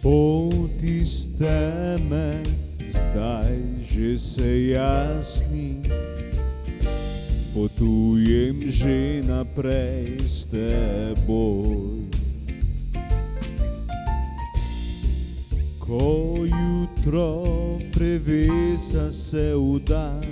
Poti s teme zdaj že se jasni, potujem že naprej s teboj. Ko jutro prevesa se v dan,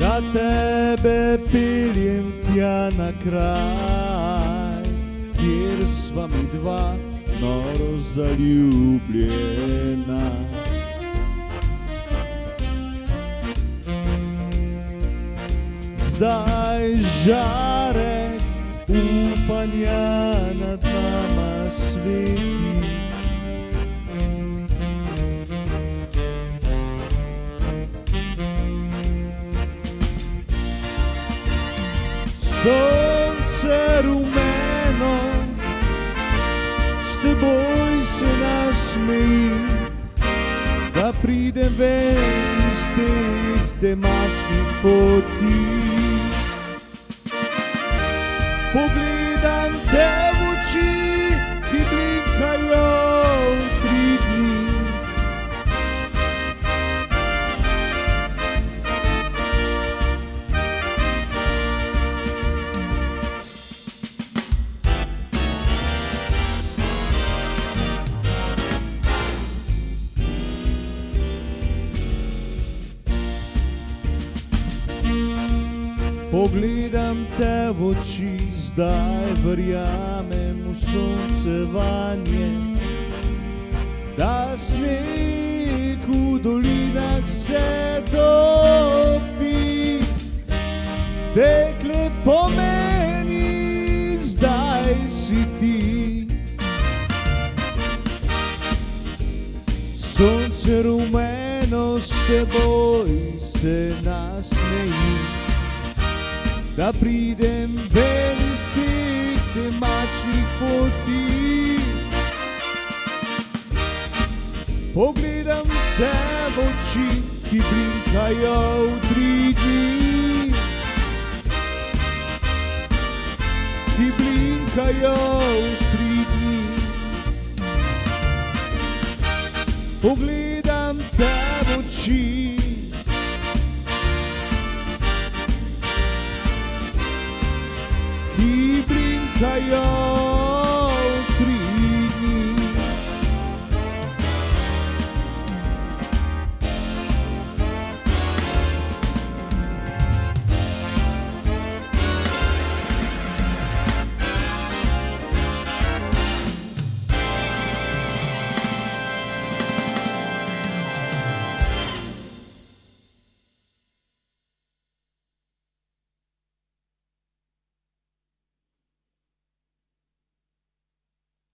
da tebe peljem tja na kraj, kjer sva mi dva noro zaljubljena. Zdaj žarek upanja nad nama sveti, sonce rumeno s teboj se nasmeji, da pridem ven iz teh temačnih poti. Pogledam te v oči, ki blinkajo tri dni. Pogledam te v oči, zdaj verjamem v soncevanje, da sneg v dolinah se topi. Dekle po meni, zdaj si ti. Sonce rumeno s teboj se nasmeji, da pridem ven iz teh temačnih poti. Pogledam te v oči, ki blinkajo v tri dni, ki blinkajo v tri dni. Pogledam te v oči,